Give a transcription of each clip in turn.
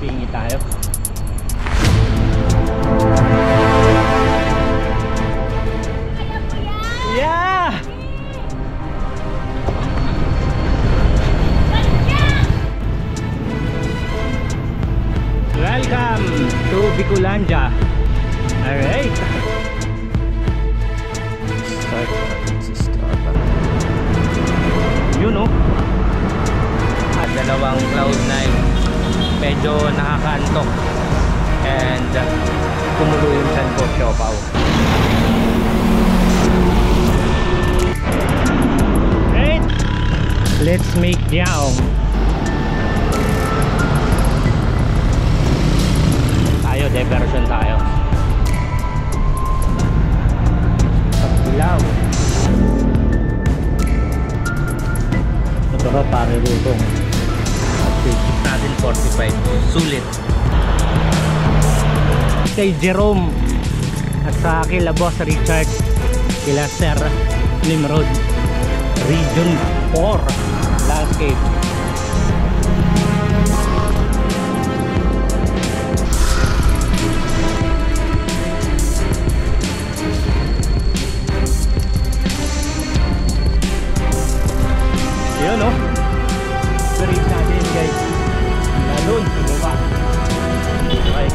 Pingi tayo. Yeah! Welcome to Bicolandia. Alright. Start si Strava. Yun o. At dalawang Cloud9. Medyo nakakantok. And kumulo yung tiyan ko, siopaw. Alright. Let's make yaong. Diversion tayo. Pagbilaw. Ito ka pare lutong. Keep natin 45. Sulit. Kay Jerome at sa kila Boss Richard, kila Sir Nimrod, Region 4 Landscape. Yun o, break natin guys, lalun, bumaba. Okay,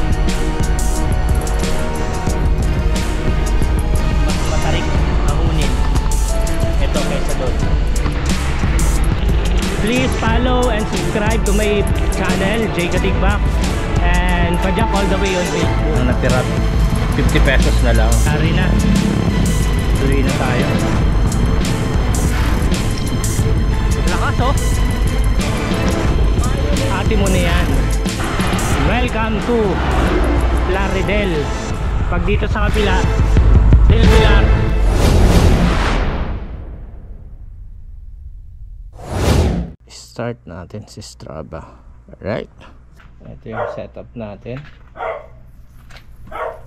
mas matarik mahunin ito kaysa doon. Please follow and subscribe to my channel, Jay Katigbak, and pajak all the way on Facebook. Ang natira 50 pesos na lang. Hari na, tuloy na tayo. Lakas oh. Ate mo na yan. Welcome to Plaridel. Pag dito sa kapila, Del Pilar. Start natin si Strava. Alright. Ito yung setup natin.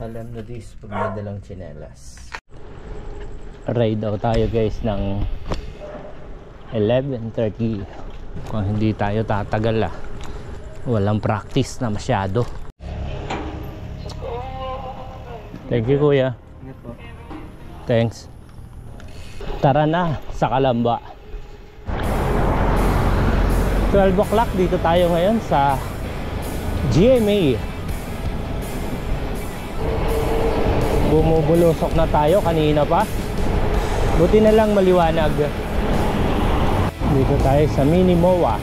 Alam na this pag may dalang tsinelas. Ride out tayo guys ng 11:30. Kung hindi tayo tatagal walang practice na masyado. Thank you kuya. Thanks. Tara na sa Calamba. 12 o'clock dito tayo ngayon sa GMA. Bumubulusok na tayo kanina pa. Buti na lang maliwanag. Dito tayo sa Mini MOA.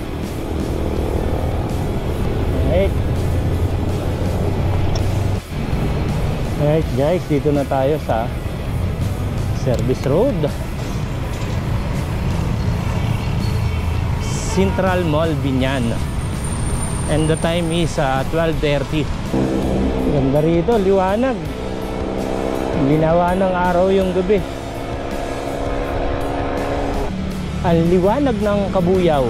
Alright guys, dito na tayo sa Service Road, Central Mall, Binyan. And the time is 12:30. Ganda rito, liwanag. Ginawa ng araw yung gabi. Ang liwanag ng Kabuyaw.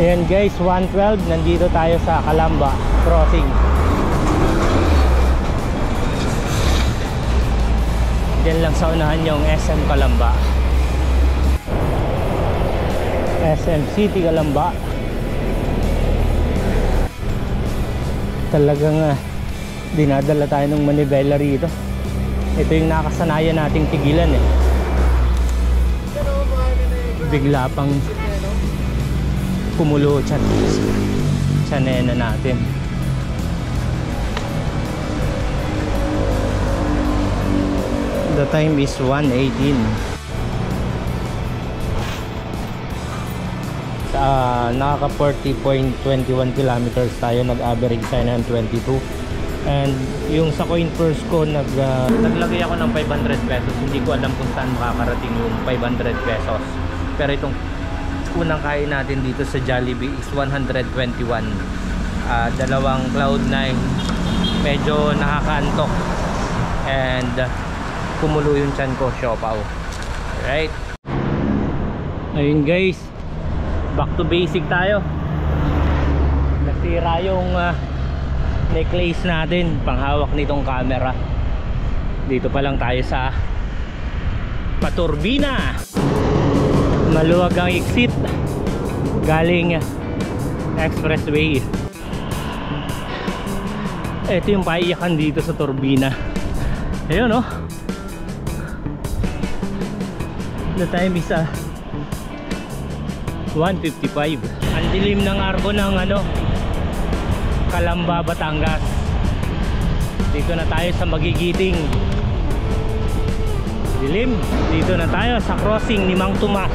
Ayan guys, 1:12, nandito tayo sa Calamba Crossing. Diyan lang sa unahan yung SM Calamba, SM City Calamba. Talagang dinadala tayo ng manibela rito. Ito yung nakasanayan nating tigilan eh. Bigla pang kumulo tsanena natin. The time is 1:18. Nakaka 40.21 kilometers tayo, nag-average tayo ng 22. And yung sa coin purse ko, naglagay ako ng 500 pesos. Hindi ko alam kung saan makakarating yung 500 pesos. Pero itong unang kain natin dito sa Jollibee is 121. Dalawang Cloud9. Medyo nakakantok. And kumulo yung tiyan ko, siopaw. Alright. Ayun guys, back to basic tayo. Nasira yung necklace natin, panghawak nitong camera. Dito pa lang tayo sa Paturbina. Maluwag ang exit. galing expressway. Ito yung paiyakan dito sa turbina. Ayun oh. The time is 1:55. Ang dilim ng arko ng Calamba, Batangas. Dito na tayo sa Magigiting. Dilim. Dito na tayo sa crossing ni Mang Tomas.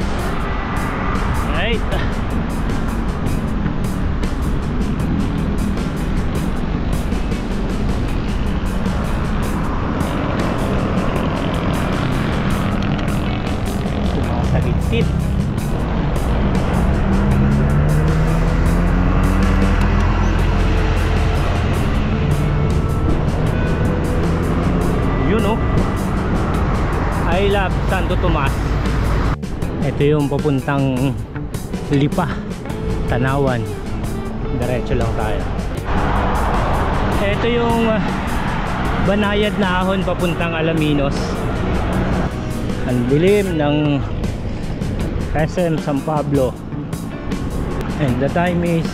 Right. Sumasagitsit. Yun oh. I love Santo Tomas. Ito yung papuntang Lipa, Tanawan. Diretso lang tayo. Ito yung Banayad na Ahon papuntang Alaminos. Ang dilim ng SM San Pablo. And the time is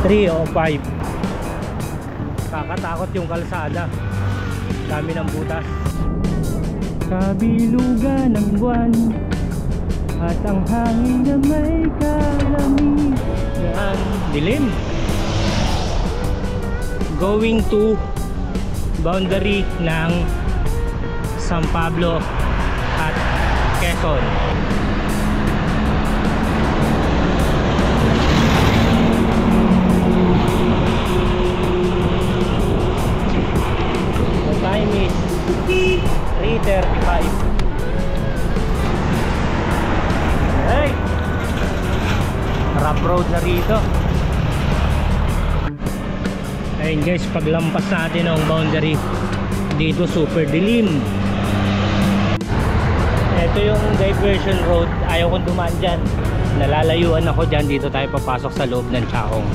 3:05. Kakatakot yung kalsada. Dami ng butas. Kabilugan ng buwan at ang hangin na may kalamigan. Dilim. Going to boundary ng San Pablo at Quezon. The time is 3:35. Hey! Rough road na rito. Ayun guys, paglampas natin ang boundary dito, super dilim. Ito yung diversion road. Ayaw kong dumaan dyan. Nalalayuan ako dyan. Dito tayo papasok sa loob ng Chaong.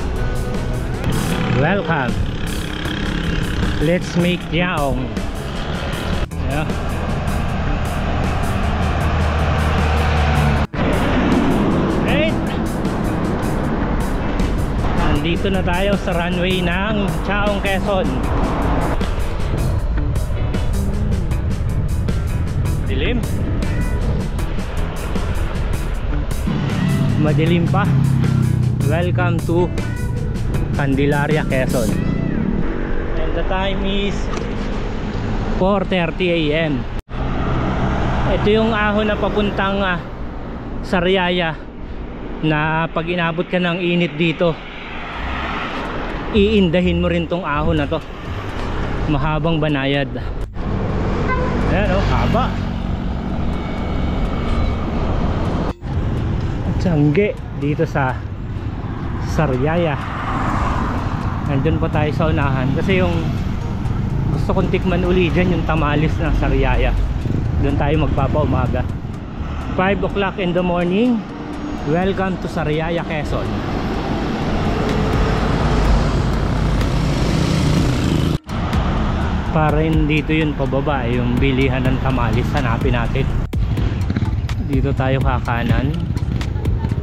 Welcome. Let's make Chaong. Yeah. Right. Nandito na tayo sa runway ng Chaong, Quezon. Dilim. Madilim pa. Welcome to Candelaria, Quezon. And the time is 4:30 AM. Ito yung ahon na papuntang Sariaya, na pag inabot ka ng init dito, iindahin mo rin tong ahon na to. Mahabang banayad. Ayan oh, haba. Tiyangge dito sa Sariaya. Nandun pa tayo sa unahan kasi yung gusto kong tikman uli dyan yung tamales ng Sariaya. Doon tayo magpapaumaga. 5 o'clock in the morning. Welcome to Sariaya, Quezon. Para dito yun pababa, yung bilihan ng tamales. Hanapin natin. Dito tayo kakanan.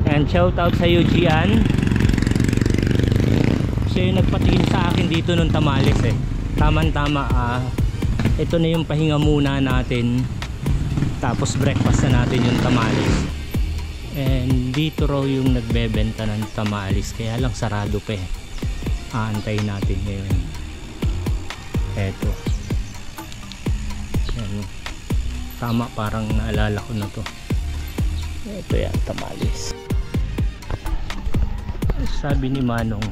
And shout out sa Eugene. Siya yung nagpatingin sa akin dito nung tamales eh. Tama-tama, ito na yung pahinga muna natin, tapos breakfast na natin yung tamales. And dito raw yung nagbebenta ng tamales, kaya lang sarado pa eh. Aantayin natin ngayon. Eto. Ayan. Tama, parang naalala ko na to. Ito yan, tamales. Sabi ni Manong,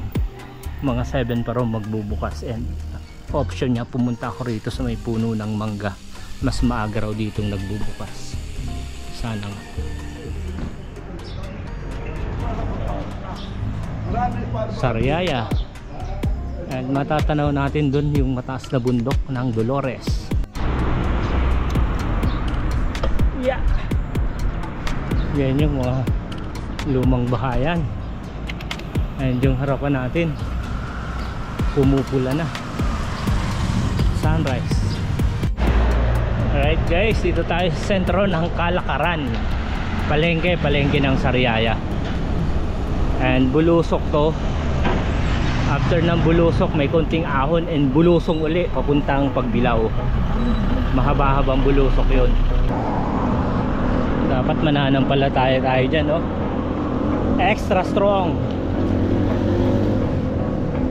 mga 7 pa raw magbubukas, and option niya pumunta ako rito sa may puno ng mangga. Mas maaga raw ditong nagbubukas. Sana nga. Sariaya. And matatanaw natin dun yung mataas na bundok ng Dolores. Yeah. Yan yung mga lumang bahayan. And yung harapan natin, pumupula na. Sunrise. Alright guys, dito tayo sa sentro ng Kalakaran. Palengke ng Sariaya. And bulusok to. After ng bulusok may konting ahon and bulusong uli papuntang Pagbilao. Mahaba-habang bulusok yun. Dapat mananampalataya tayo dyan, no? Extra strong.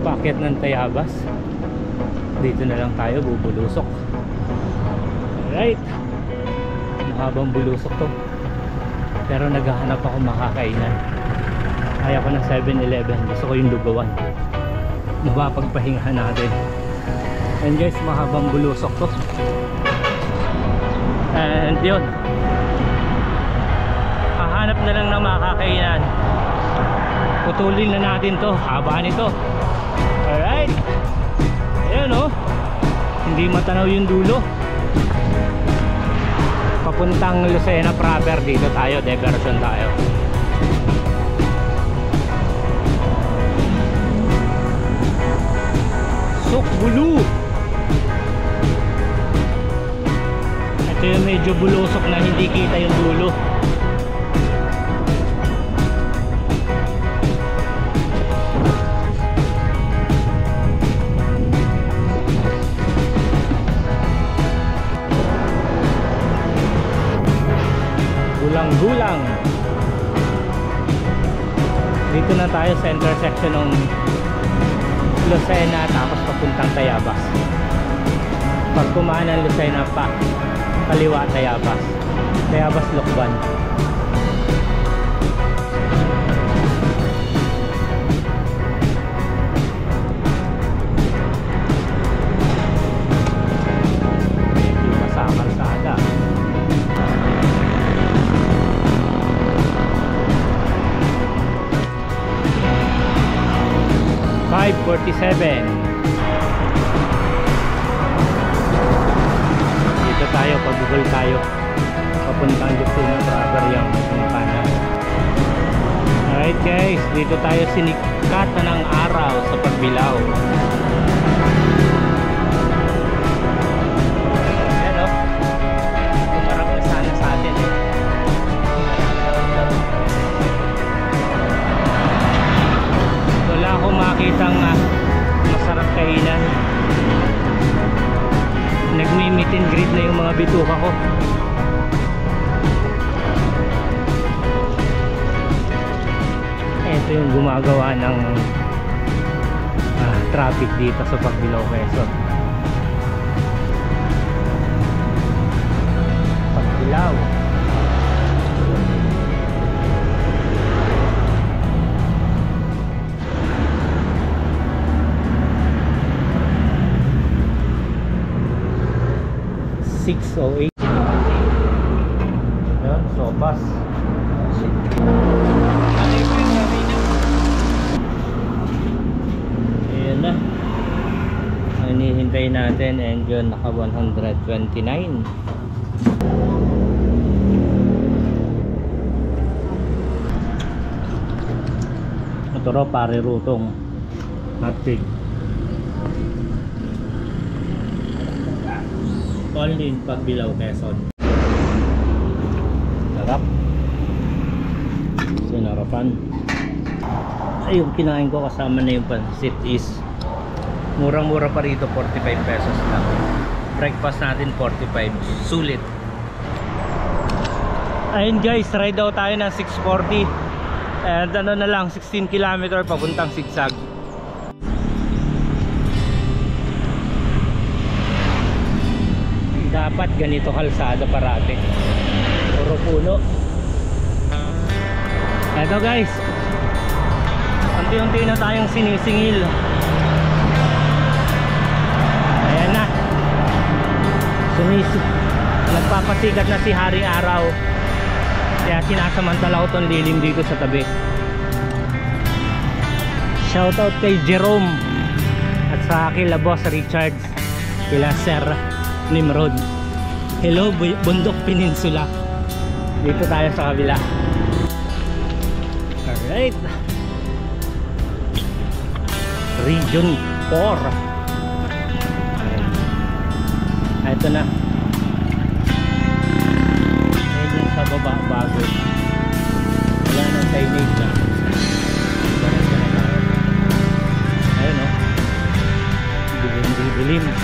Paket ng Tayabas. Dito na lang tayo bubulusok. Alright. Mahabang bulusok to. Pero naghahanap ako makakainan. Kaya ko ng 7-Eleven. Gusto ko yung lugawan. Mapapagpahingahan natin. And guys, mahabang bulusok to. And yun, hahanap na lang ng makakainan. Putulin na natin to. Haba nito. Alright. Ayan o. Hindi matanaw yung dulo. Papuntang Lucena proper. Dito tayo, diversion tayo. Sukbulu. Ito yung medyo bulusok na hindi kita yung dulo. Gulang-gulang. Dito na tayo sa intersection ng Lucena tapos papuntang Tayabas. Pag kumaan ng Lucena pa, kaliwa Tayabas. Tayabas Lokban. Medyo masakal sada. 5:47. Dito tayo, pag-google tayo papuntang Lucena proper yung kanan. Alright guys, dito tayo sinikatan ng araw sa Pagbilao. Ayan o, tumarap na sana sa atin eh. Wala akong makitang masarap kainan. Nagmi-meet and greet na yung mga bituka ko. Ito yung gumagawa ng traffic dito sa Pagbilao, Quezon. Pagbilao. .608. Ayan, sopas. Ayan na. Hinihintay natin and yun, naka 129. Ito raw pare rutong hotpig. Only in Pagbilao, Quezon. Sarap. Sinarapan. Ay, yung kinain ko kasama na yung pansit is murang-mura pa rito, 45 pesos lang. Breakfast natin 45, sulit. Ayun guys, ride out tayo ng 640. And ano na lang, 16 km papuntang Sigsag. Dapat ganito kalsada parate. Puro puno. Eto guys, unti-unti na tayong sinisingil. Ayan na. Nagpapasikat na si Haring Araw. Kaya sinasamantala ko tong lilim dito sa tabi. Shoutout kay Jerome at sa kila Boss Richards, kila Sir Nimrod. Hello Bundok Peninsula. Dito tayo sa kabila. Alright, Region 4. Ito na. Medyo sa baba bago. Wala nang signage na. ilalim.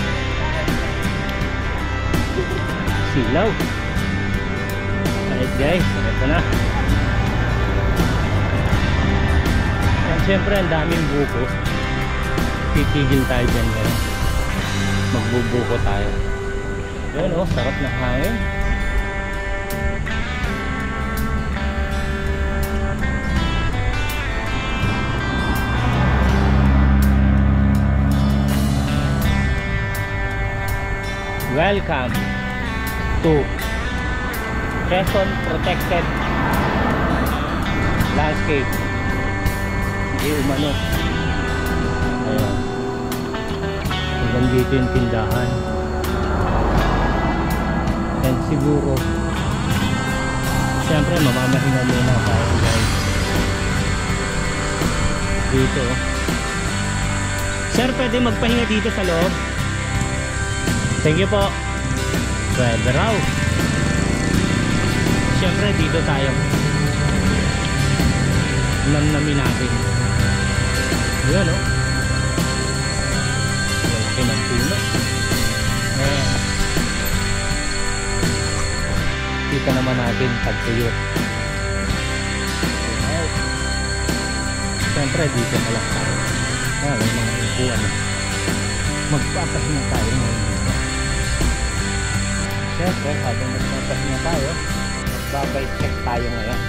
Silaw. Alright guys, ito na. Yan, syempre ang daming buko. Titigil tayo dyan ngayon. Magbubuko tayo. Yan oh, sarap na hangin. Welcome to Quezon Protected Landscape. Hindi umano. Ayan. Hanggang dito yung tindahan. And siguro siyempre mamamahinga muna tayo guys. Dito. Sir, pwede magpahinga dito sa loob? Thank you po. Pwede raw. Siyempre dito tayo. Namnamin natin. Yan o. Laki ng puno. Ayan. Kita naman natin pagtuyo. Siyempre dito na lang tayo. Ayan, may mga upuan. Magpapahinga tayo ngayon. Siyempre, habang magpapahinga tayo, magbabay check tayo ngayon.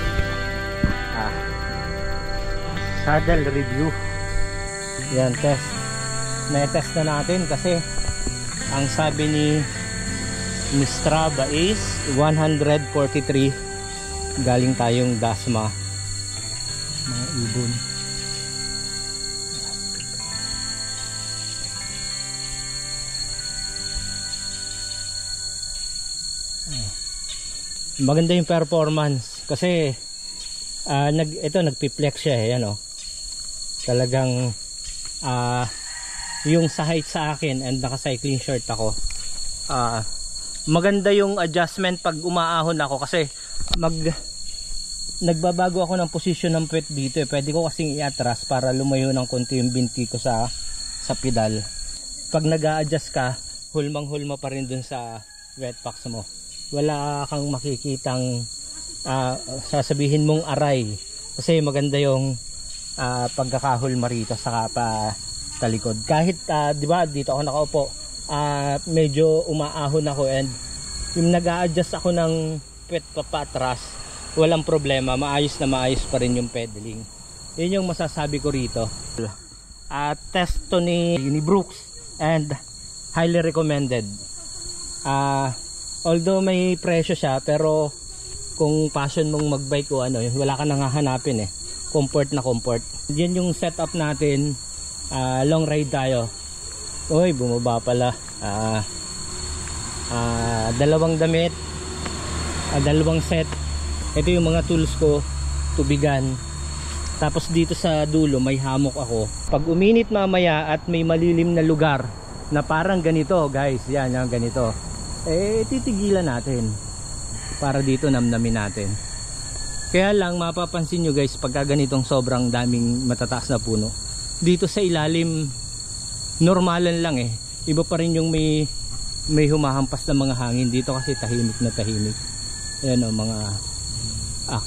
Saddle review. Yan, test. Na-test na natin kasi ang sabi ni Strava is 143. Galing tayong Dasma. Mga ibon. Maganda yung performance kasi nagpi-flex siya eh, ano. Talagang yung sa height sa akin and naka-cycling shirt ako. Maganda yung adjustment pag umaahon ako kasi nagbabago ako ng position ng puwet dito eh. Pwede ko kasing i-atras para lumayo ng konti yung binti ko sa pedal. Pag nag-a-adjust ka, hulmang-hulma pa rin dun sa wetpacks mo. Wala kang makikitang sasabihin mong aray kasi maganda yung pagkakahulma rito sa talikod. Kahit di ba dito ako nakaupo, medyo umaahon ako and yung nag-a-adjust ako ng puwet papatras, walang problema, maayos na maayos pa rin yung pedaling. Yun yung masasabi ko rito. Test to ni Brooks and highly recommended. Although may presyo siya, pero kung passion mong magbike o ano, wala ka nang hahanapin eh. Comfort na comfort. Yan yung setup natin. Long ride tayo. Uy, bumaba pala. Dalawang damit, dalawang set. Ito yung mga tools ko, tubigan. Tapos dito sa dulo may hammock ako. Pag uminit mamaya at may malilim na lugar na parang ganito guys, yan yung ganito, eh titigilan natin para dito namnamin natin. Kaya lang mapapansin nyo guys, pagka ganitong sobrang daming matataas na puno, dito sa ilalim normalan lang eh, iba pa rin yung may humahampas na mga hangin. Dito kasi tahimik na tahimik. Ayan o, mga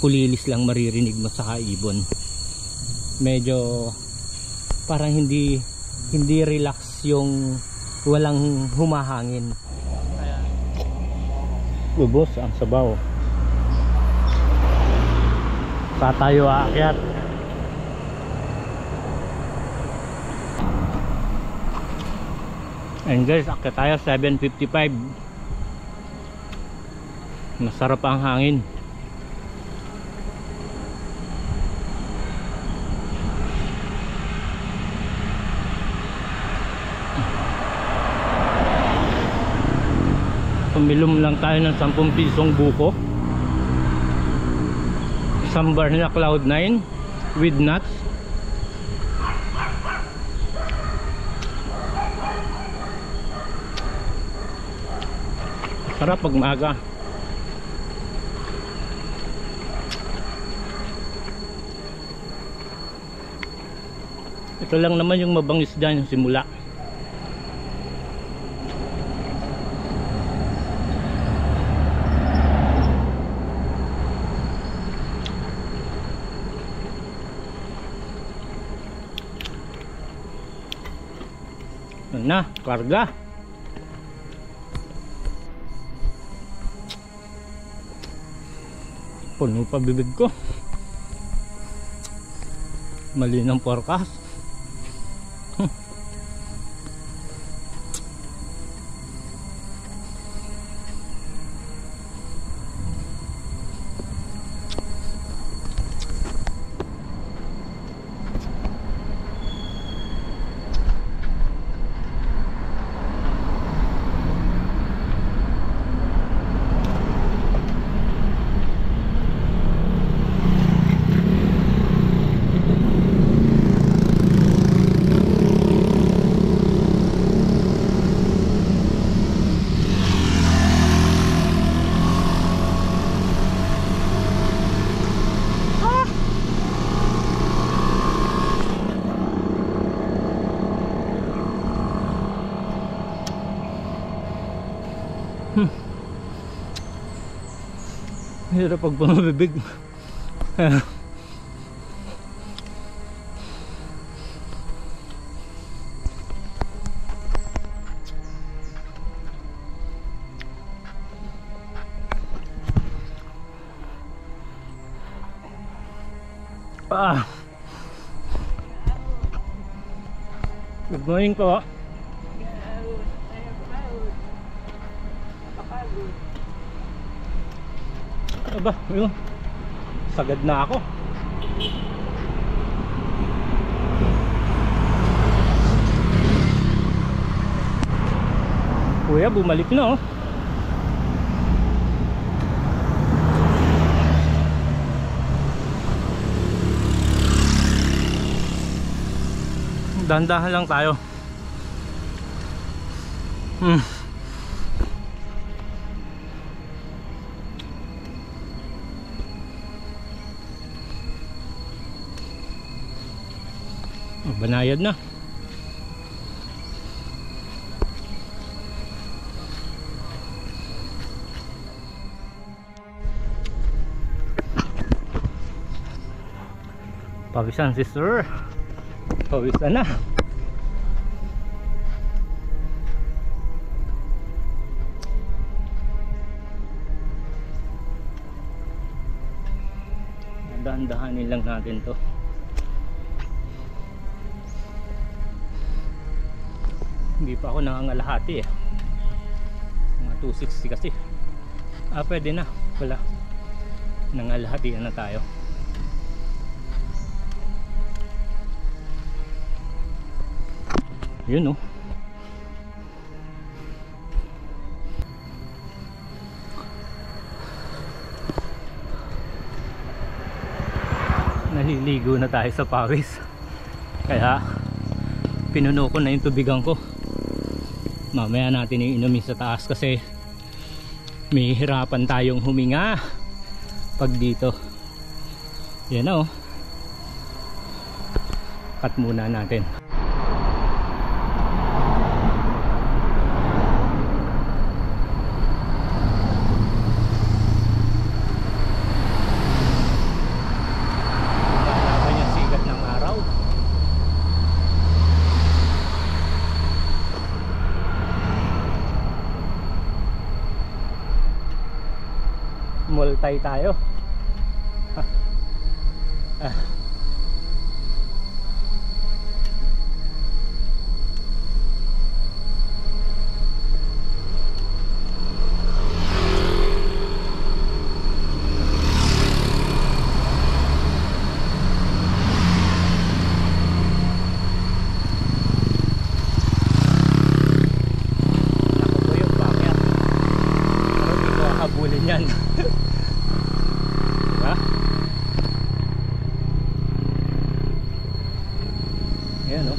kulilis lang maririnig mo sa ibon. Medyo parang hindi relax yung walang humahangin. Ubos ang sabaw. Sa tayo aakyat. And guys, akyat tayo 7:55. Masarap ang hangin. Pumilom lang tayo ng 10 pisong buko. Sambar na Cloud9 with nuts. Sarap pag maaga. Ito lang naman yung mabangis dyan yung simula. Na, karga. Puno pa bibig ko. Mali ng forecast. Hirap pag bumabibig. Good morning po. Aba, yun. Sagad na ako. Kuya, bumalik na oh. Dahan-dahan lang tayo. Banayad na. Pawisan si sir. Pawisan na. Dahan-dahanin lang natin to. Hindi pa ako nangangalahati eh. Mga 260 kasi. Pwede na. Wala. Nangalahatian na tayo. Yun oh. Naliligo na tayo sa pawis. Kaya pinuno ko na yung tubigan ko. Mamaya natin iinumin sa taas kasi may hirapan tayong huminga pag dito. Yan o. Cut muna natin. Multay tayo. Ako po yung bakit. Pero di ko habulin yan. Ayan o.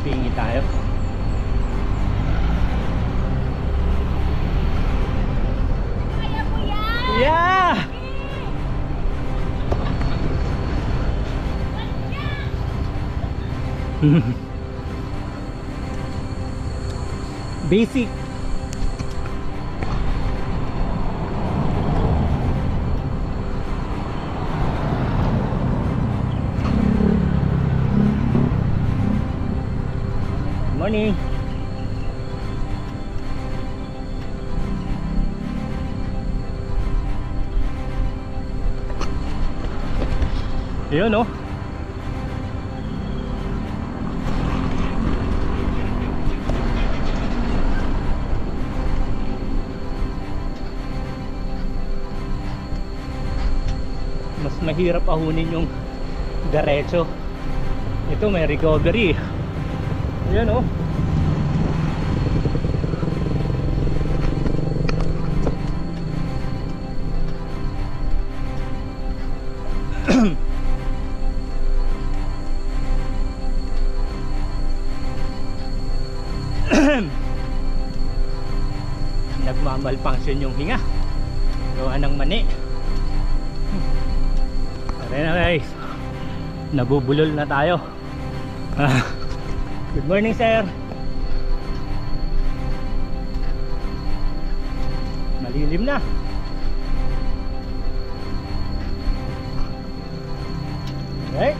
Pingi tayo. Kaya mo yan! Yeah! Basic. Morning. Ayun, no? Mas mahirap ahunin yung diretso. Ito may recovery. Ayan, oh. Nagmamalfunction yung hinga. Gawa ng mani. Tara na guys. Nabubulol na tayo. Good morning, sir. Malilim na. Okay.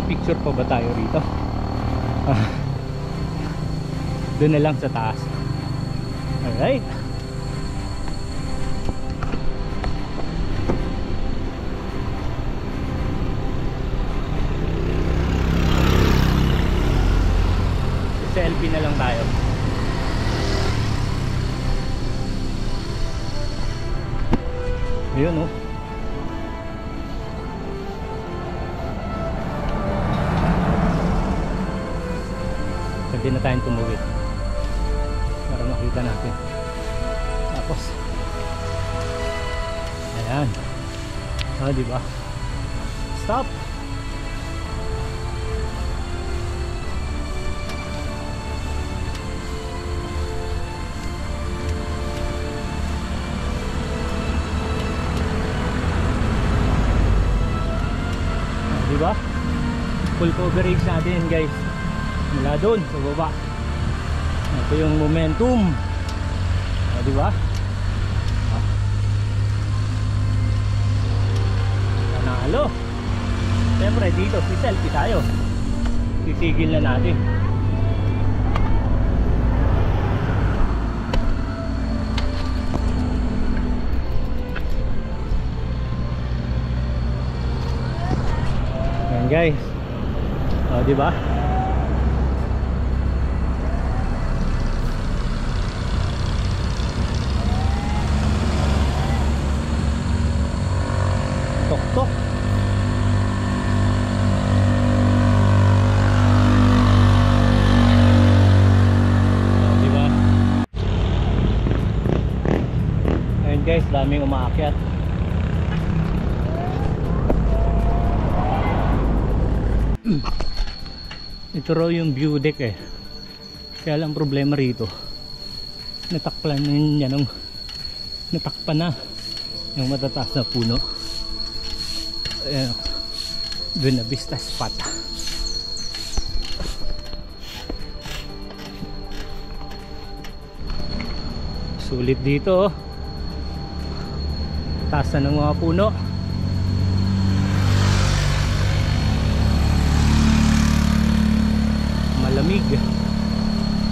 Picture pa ba tayo rito? Doon na lang sa taas. Alright. Selfie na lang tayo. Ayun, oh. Pwede na tayong tumuwid para makita natin. Tapos ayan, diba? Stop. Diba? Full coverage natin, guys. Mula doon sa baba. Ito yung momentum. Di ba? Panalo. Siyempre dito selfie tayo. Titigil na natin. Ayan guys. Di ba? Tok-tok. Diba? Ayun guys, daming umaakyat. Ito raw yung view deck eh. Kaya lang problema rito, natakpan niya nung natakpan na yung matataas na puno. Ayan, doon na vista spot. Sulit dito, oh. Taas na ng mga puno. Malamig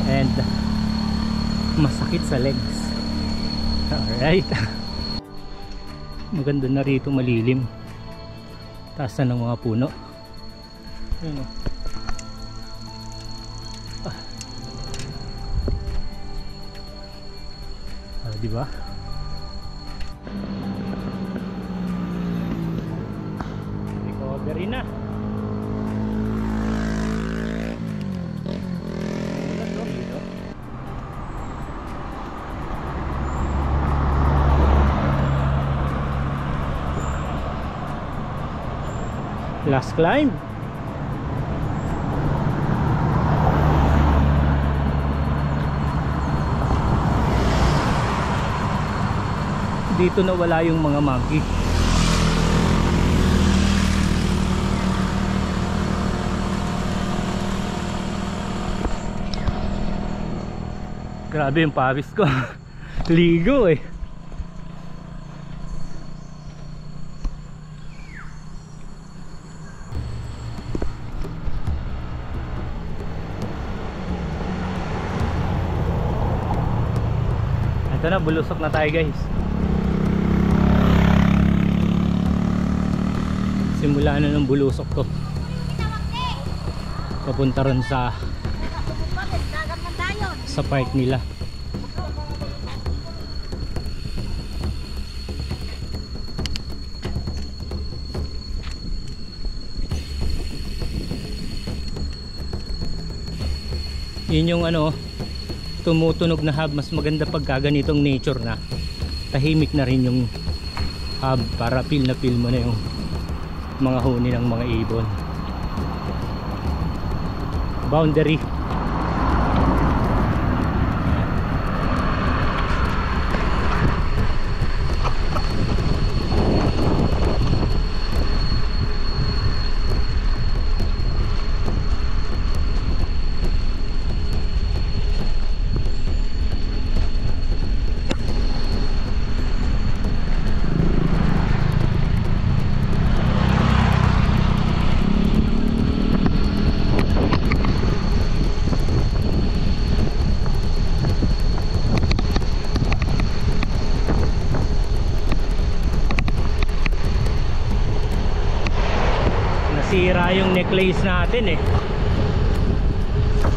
and masakit sa legs. Alright. Maganda na rito, malilim. Taas na ng mga puno. Ayun, oh. Diba? Recovery na. Last climb. Dito na wala yung mga monkey. Grabe yung pawis ko. Ligo eh. Ito na, bulusok na tayo guys. Simula na ng bulusok to. Papunta rin sa park nila. Yun yung ano, tumutunog na hub. Mas maganda pag ganitong nature na tahimik na rin yung hub para feel na feel mo na yung mga huni ng mga ibon. Boundary. Nasira yung necklace natin eh,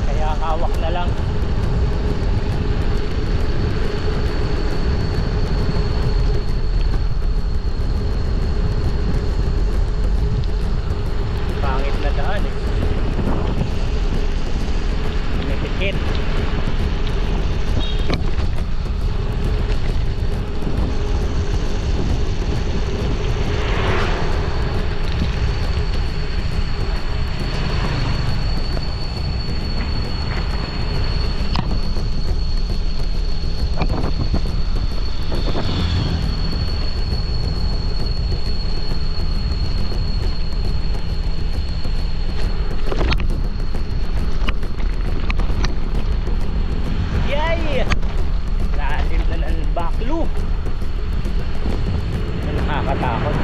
kaya hawak na lang. Pangit na daan eh, may tikit. Lalim na ng baklo na nakakatakot.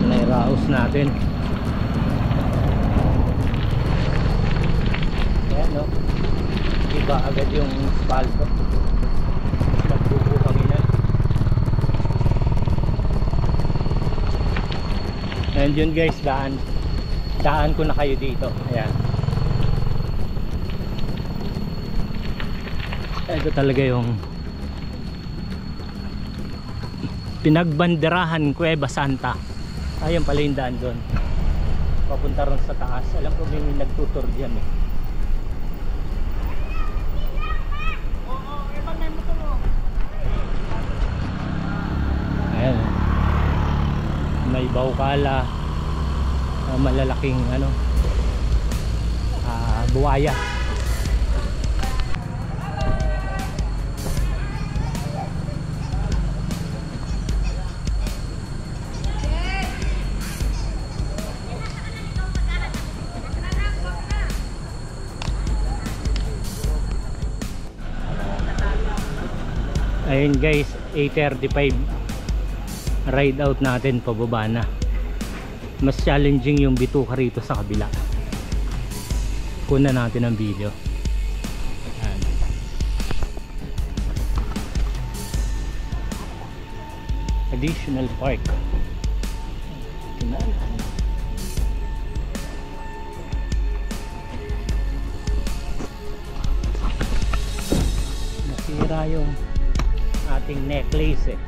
Nairaos natin. Ayan no, iba agad yung spalto. Nagbubuhangin na. And yun guys, daan ko na kayo dito. Ayan. Ito talaga yung pinagbanderahan Cueva Santa. Ayun pala yung daan doon, papunta ron sa taas. Alam ko may nagtutur dyan eh. Ayan, may baukala, malalaking ano, buwaya. Ayun guys, 8:35 ride out natin, pababa na. Mas challenging yung bituka rito sa kabila. Kuna natin ang video. Ayan. Additional park. Nasira yung ating necklace eh.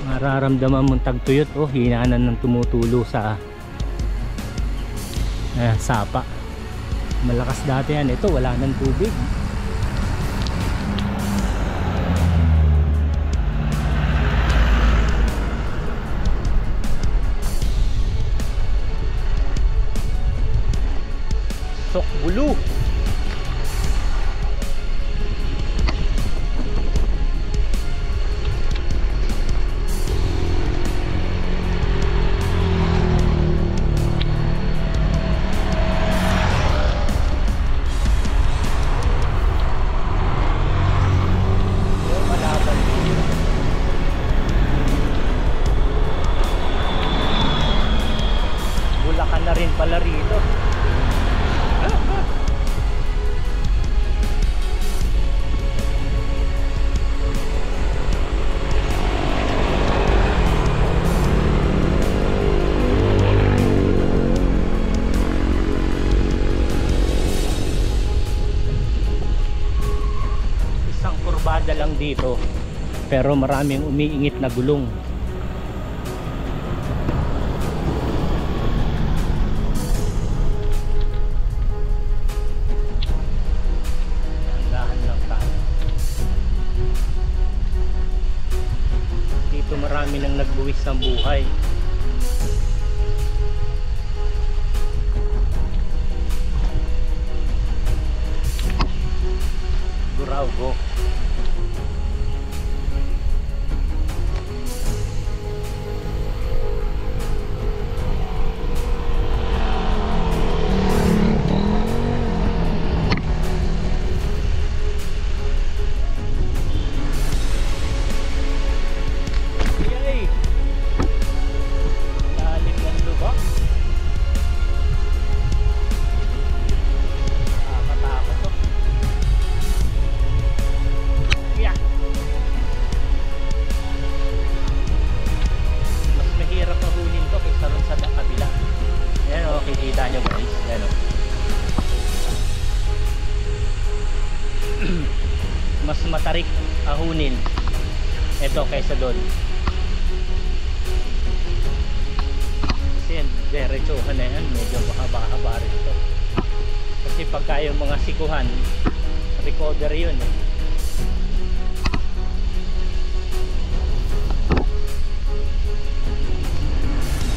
Mararamdaman mong tagtuyot, oh, hinanan ng tumutulo sa sapa. Malakas dati yan. Ito wala nang tubig. Sokbulu. Bulacan na rin pala rito. Isang kurbada lang dito, pero maraming umiingit na gulong. Marami nang nagbuwis ng buhay. Guraugo. Mas matarik ahunin ito kaysa doon, kasi diretsuhan na yan, medyo mahaba-haba rin ito. Kasi pagka yung mga sikuhan, recover yun eh.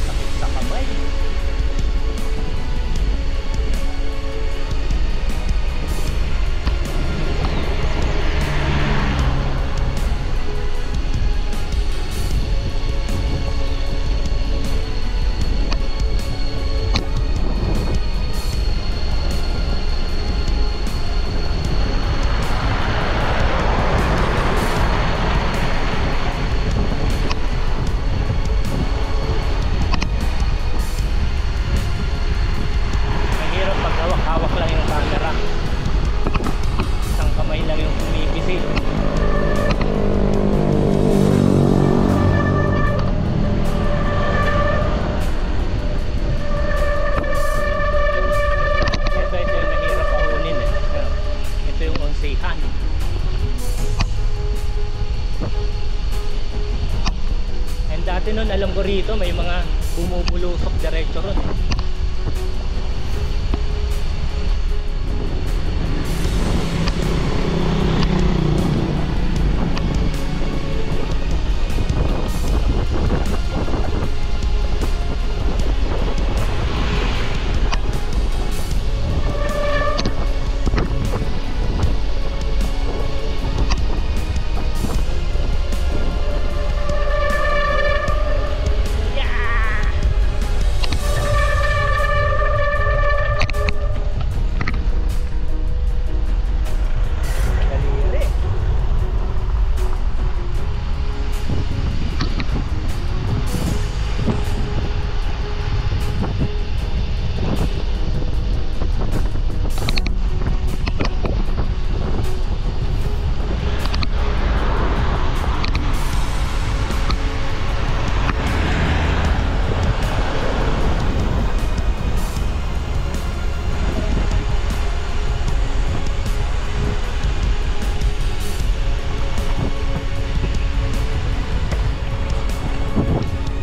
Sakit sa kamay. Dati nun alam ko rito may mga bumubulusok diretso ron.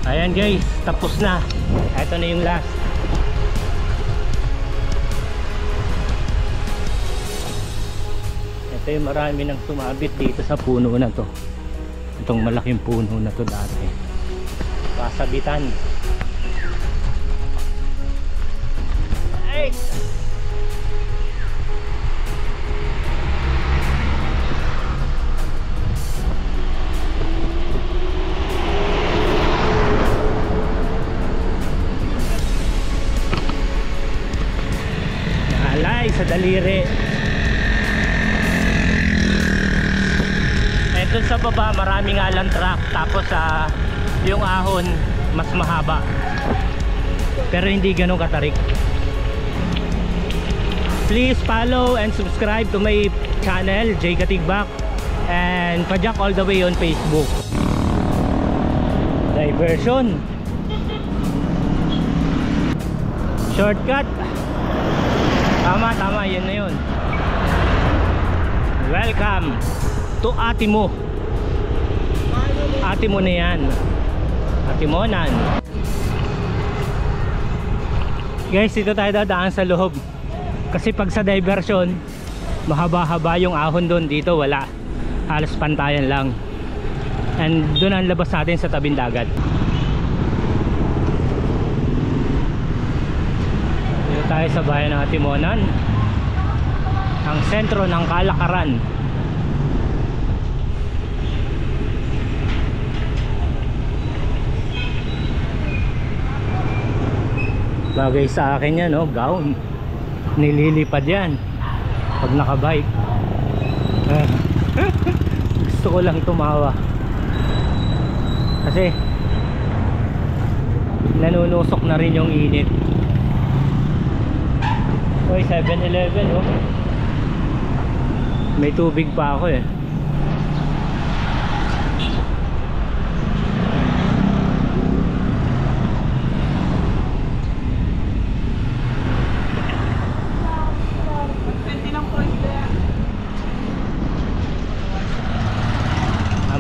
Ayan guys, tapos na. Ito na yung last. Dati marami nang sumabit dito sa puno na to. Itong malaking puno na to dati. Kasabitan. Ay! Alay sa daliri. Eh dun sa baba maraming alang truck. Tapos yung ahon mas mahaba. Pero hindi ganun katarik. Please follow and subscribe to my channel, Jay Katigbak, and Pajak all the way on Facebook. Diversion. Shortcut. Tama, yun na yun. Welcome to Atimo. Atimo na yan. Atimonan. Guys, dito tayo dadaan sa loob. Kasi pag sa diversion, mahaba-haba yung ahon doon. Dito wala. Halos pantayan lang. And doon ang labas natin sa tabing dagat. Tayo sa bayan ng Atimonan, ang sentro ng kalakaran. Bagay sa akin yan, no? Gown. Nililipad yan pag nakabike. Gusto ko lang tumawa kasi nanunusok na rin yung init. Oy, 7-Eleven, oh. May tubig pa ako eh.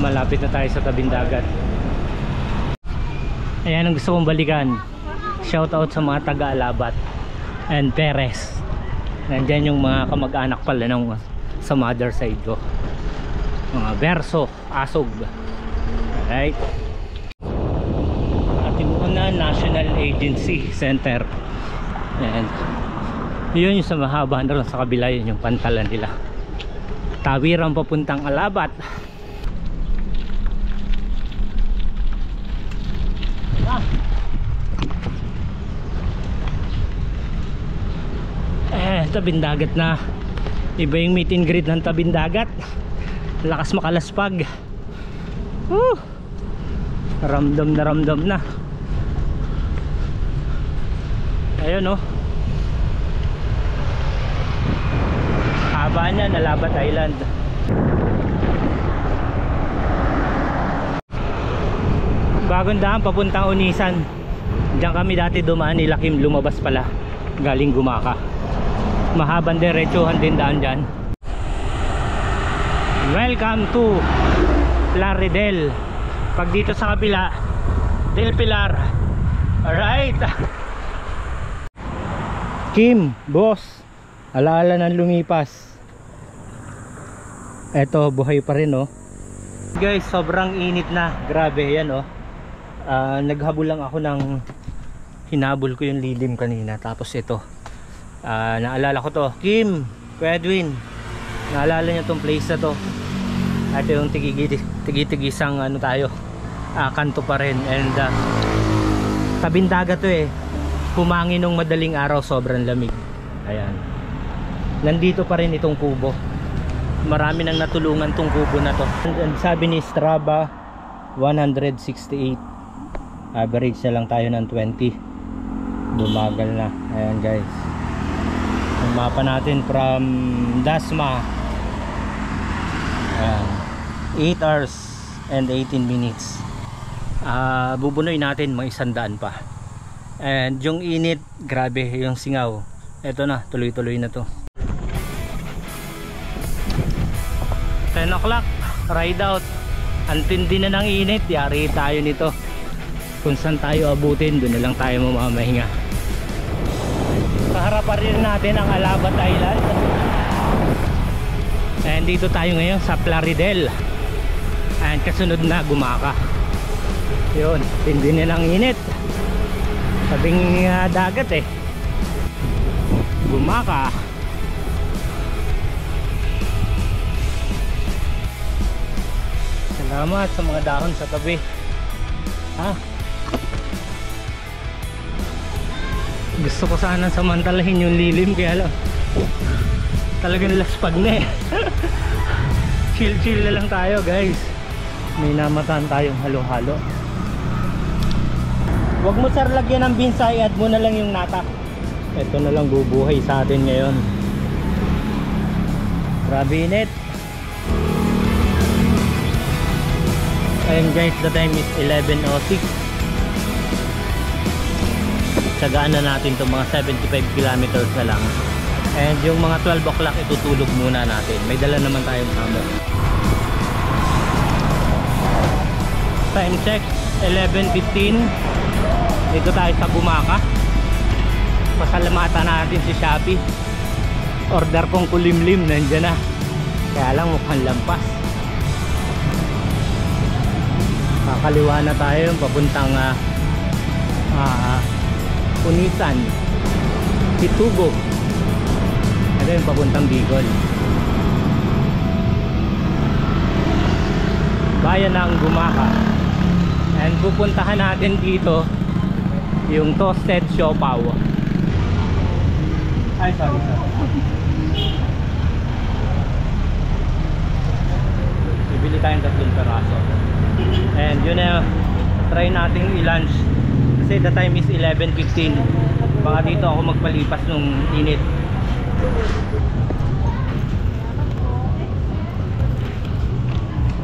Malapit na tayo sa tabing dagat. Ayan ang gusto kong balikan. Shout out sa mga taga-Alabat and Perez. Nandyan yung mga kamag-anak pala ng, sa mother side ko. Mga Verso, Asog. Alright. Atimonan National Agency Center. And yun yung sa mahaba na rin sa kabila, yun yung pantalan nila. Tawirang papuntang Alabat. Tabing dagat na. Iba yung meet and greet ng tabing dagat. Lakas makalaspag. Ramdam na. Ayun, oh. Haba niya, Alabat Island. Bagong daan papuntang Unisan. Diyan kami dati dumaan, ni Lakim lumabas pala galing Gumaka. Mahabang diretsuhan din daan dyan. Welcome to Plaridel. Pag dito sa kabila, Del Pilar. Alright. Kim, boss, alaala ng lumipas. Eto, buhay pa rin, oh. Guys, sobrang init na. Grabe, yan, oh. Naghabol lang ako ng hinabol ko yung lilim kanina. Tapos ito, naalala ko to, Kim, Kuya Edwin, naalala niyo tong place na to. At yung tigi-tigisang ano tayo, kanto pa rin. And tabing dagat to eh. Humangin nung madaling araw, sobrang lamig. Ayan, nandito pa rin itong kubo. Marami nang natulungan tong kubo na to. And sabi ni Strava, 168. Average na lang tayo ng 20. Bumagal na. Ayan guys, yung mapa natin from Dasma. Ayan, 8 hours and 18 minutes. Bubunoy natin mga 100 pa. And yung init, grabe yung singaw. Eto na, tuloy-tuloy na to. 10 o'clock, ride out. Antindi na ng init, yari tayo nito. Kung saan tayo abutin, doon na lang tayo mamamahinga. Kaharapan rin natin ang Alabat Island. And And dito tayo ngayon sa Plaridel. And kasunod na Gumaca. Yun, hindi na ng init. Sabing dagat eh. Gumaca. Salamat sa mga dahon sa tabi. Ha? Gusto ko sana samantalahin yung lilim, kaya lang talagang laspag na eh. Chill na lang tayo guys. May namataan tayong halo-halo. Huwag mo sir lagyan ng binsa, i-add mo na lang yung nata. Ito na lang bubuhay sa atin ngayon. Grabe init. Ayun guys, the time is 11:06. Tsagaan na natin itong mga 75 kilometers na lang. And yung mga 12 o'clock itutulog muna natin. May dala naman tayong hammer. Time check 11:15. Dito tayo sa Gumaca. Pasalamatan natin si Shopee. Order kong kulimlim, nandiyan na. Kaya lang mukhang lampas. Kakaliwa na tayo papuntang Punisan, Itubo. Ito yung papuntang Bicol. Bayan ng Gumaca. And pupuntahan natin dito yung toasted siopaw. Ay, sorry. Bibili tayong 3 peraso. And yun na, try natin i-lunch. Kasi the time is 11:15. Baka dito ako magpalipas nung init.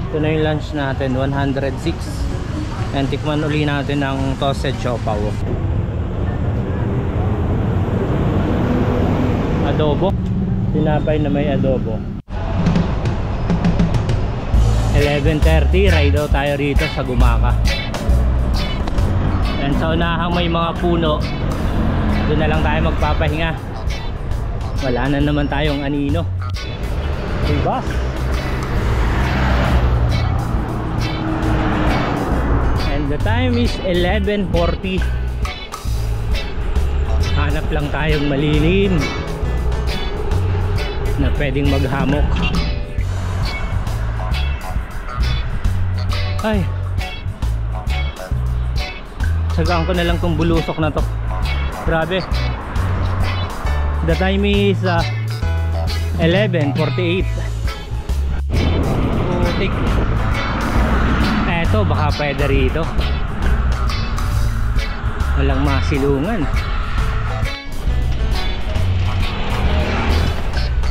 Ito na yung lunch natin, 106. And tikman uli natin ang toasted siopaw. Adobo. Tinapay na may adobo. 11:30, ride out tayo rito sa Gumaca. And sa unahang may mga puno, doon na lang tayo magpapahinga. Wala na naman tayong anino. May bus. And the time is 11:40. Hanap lang tayong malilim na pwedeng maghamok. Ay, sagaan ko na lang tong bulusok na to. Grabe. The time is 11:48. Putik. Eto, baka pwede rito. Walang masilungan.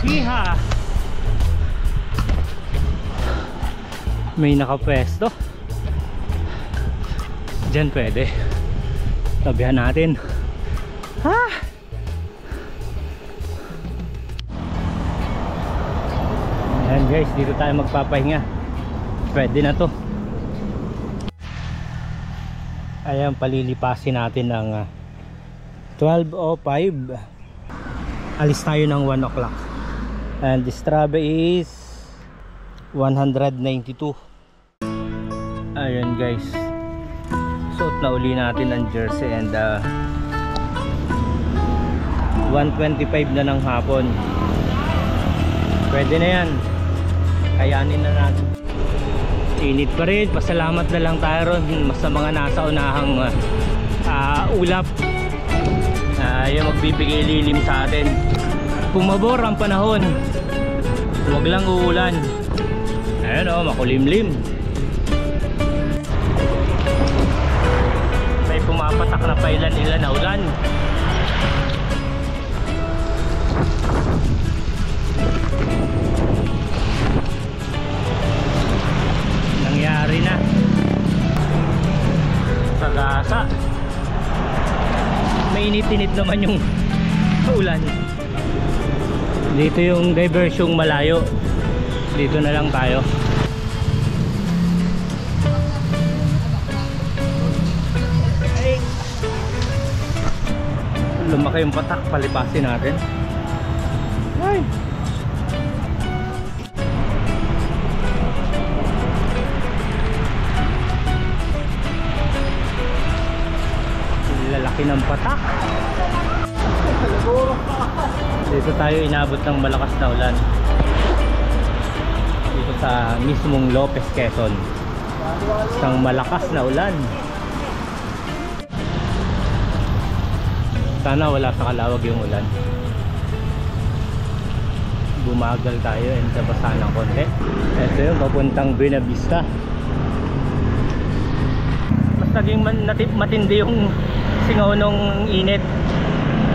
Hiha! May nakapwesto. Diyan pwede. Tabihan natin. Ha? Ayan guys, dito tayo magpapahinga. Pwede na to. Ayan, palilipasin natin ng 12:05. Alis tayo ng 1 o'clock. And the Strava is 192. Ayan guys, suot na uli natin ang jersey. And 1:25 na ng hapon. Pwede na yan, kayanin na natin. Init pa rin, pasalamat na lang tayo ron sa mga nasa unahang ulap. Yung magbibigay lilim sa atin. Pumabor ang panahon, huwag lang uulan. Ayan o, makulimlim. May pumapatak na pailan-ilan na ulan. Nangyari na. Sagasa. Mainit-init naman yung ulan. Dito yung diversyong malayo. Dito na lang tayo. Lumaki yung patak, palipasin natin. Ay. ng patak. Dito tayo inabot ng malakas na ulan. Dito sa mismong Lopez, Quezon. Isang malakas na ulan. Sana wala sa Calawag yung ulan. Bumagal tayo and nabasa ng konti. Ito yung papuntang Buena Vista. Mas naging matindi yung singaw nung init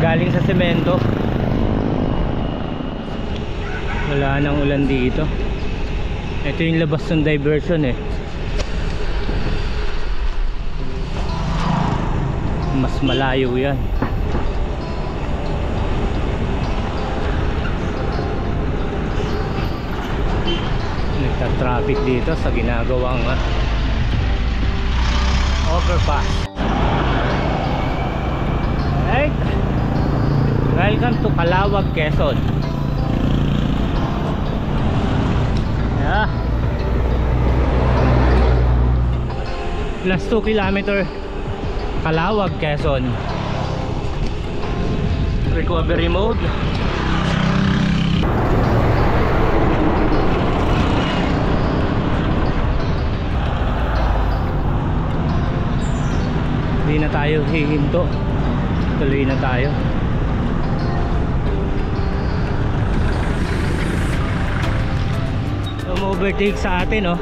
galing sa semento. Wala nang ulan dito. Ito yung labas ng diversion eh. Mas malayo yan. Nagta-traffic dito sa ginagawang overpass. Right. Welcome to Calawag, Quezon. Yeah. Plus 2 kilometer Calawag, Quezon. Recovery mode. Hindi na tayo hihinto. Tuloy na tayo. Overtake sa atin, oh.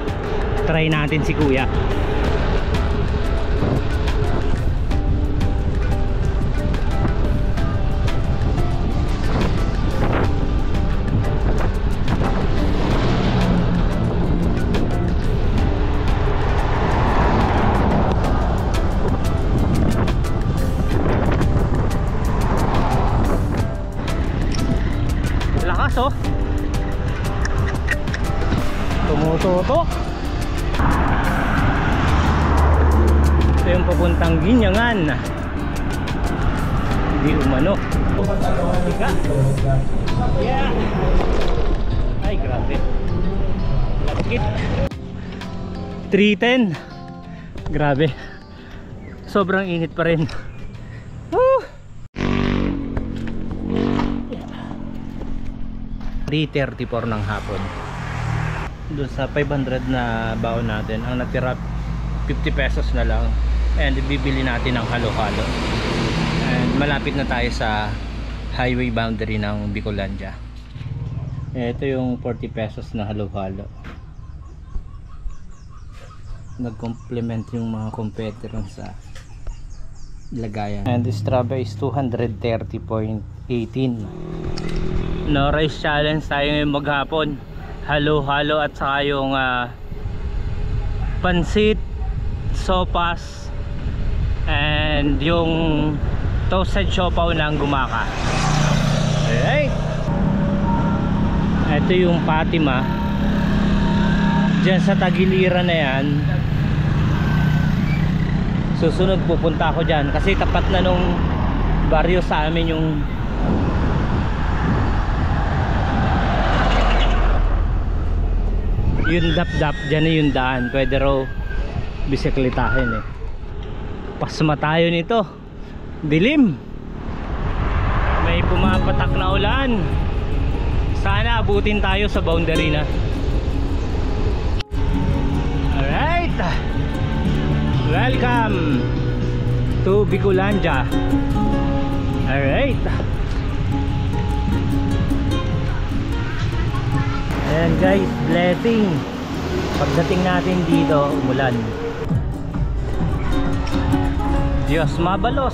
Try natin si kuya. Lakas, oh. Tumututok. Ito yung papuntang Ginyangan. Hindi umano. Yeah. Ay, grabe. Lapkit. 310. Grabe. Sobrang init pa rin. Woo! 3:34 ng hapon. Doon sa 500 na baon natin, ang natira 50 pesos na lang, and bibili natin ng halo-halo. And malapit na tayo sa highway boundary ng Bicolandia. Ito yung 40 pesos na halo-halo. Nag-complement yung mga competitor sa lagayan. And this Strava is 230.18. No rice challenge tayo ngayong maghapon. Halo-halo at saka yung pansit, sopas, and yung toasted siopaw ng gumaka. Alright. Ito yung Fatima. Diyan sa tagiliran na yan. Susunod pupunta ako dyan kasi tapat na nung baryo sa amin yung dap-dap. Dyan na yung daan. Pwede raw bisikletahin eh. Pasma tayo nito. Dilim. May pumapatak na ulan. Sana abutin tayo sa boundary na. Alright. Welcome to Bicolandia. Alright. Ayan guys, blessing. Pagdating natin dito, umulan. Diyos mabalos.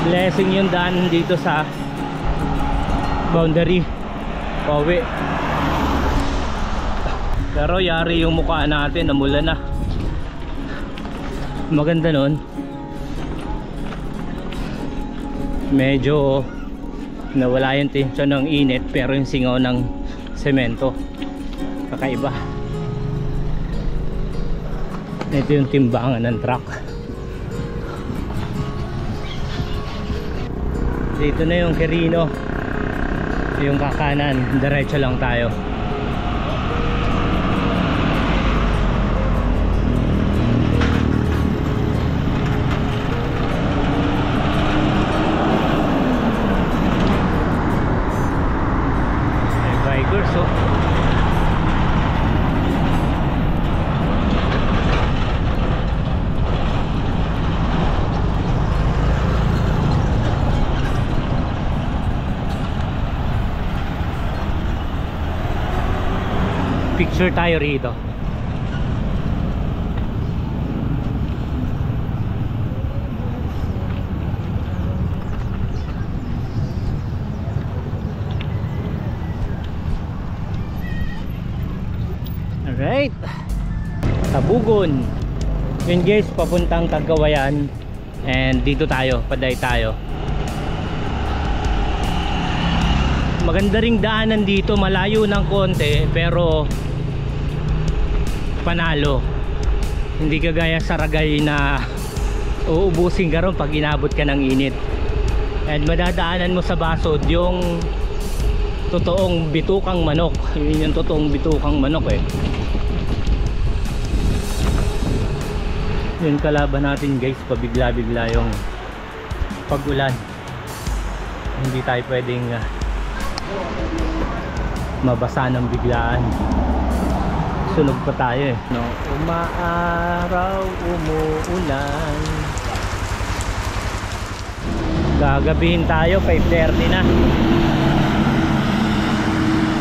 Blessing yung daan dito sa boundary. Pauwi. Pero yari yung mukha natin, umulan na. Maganda nun. Medyo nawala yung tension ng init, pero yung singaw ng semento kakaiba. Ito yung timbangan ng truck. Dito na yung Quirino, yung kakanan, diretso lang tayo. Picture tayo rito. Alright, Tabugon. Yun guys, papuntang Cagayan. And dito tayo, paday tayo. Maganda ring daanan dito, malayo ng konti pero panalo. Hindi kagaya sa Ragay na uubusin ka ron pag inabot ka ng init. And madadaanan mo sa Basod yung totoong bitukang manok. Yun yung totoong bitukang manok eh. Yun kalaban natin guys, pabigla-bigla yung pag-ulan. Hindi tayo pwedeng mabasa ng biglaan. Sunog pa tayo eh. No, umaaraw, umuulan. Gagabihin tayo, 5:30 na.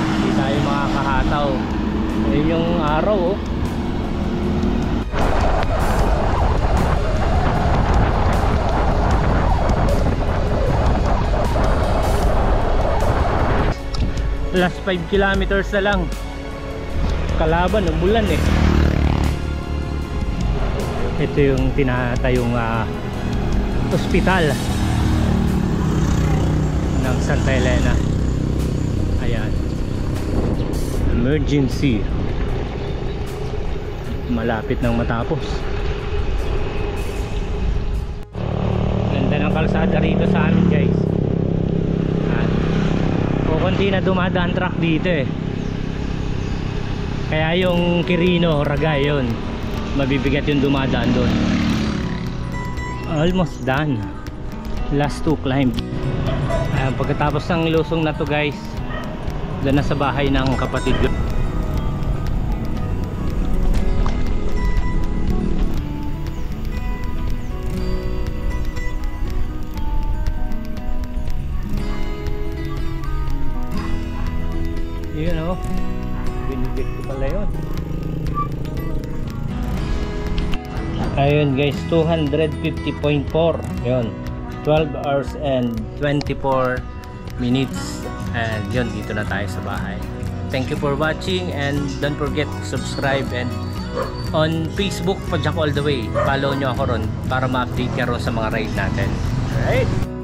Hindi tayo makakahataw. Ayun yung araw oh. Last 5 kilometers na lang. Kalaban ng bulan eh. Ito yung tinatayong ospital ng Santa Elena. Ayan, emergency. Malapit nang matapos. Ganda ng kalsada rito sa amin guys. Konti na dumadaan truck dito eh. Kaya yung Quirino, Ragay yun, mabibigat yung dumadaan doon. Almost done. Last 2 climb. Pagkatapos ng lusong na to guys, doon na sa bahay ng kapatid ko. Yun o, binigit ko pala yun. Ayun guys, 250.4. Yun, 12 hours and 24 minutes. And yun, dito na tayo sa bahay. Thank you for watching and don't forget to subscribe. And on Facebook, Pajak All The Way, follow nyo ako ron para ma-update ka ron sa mga ride natin. Alright.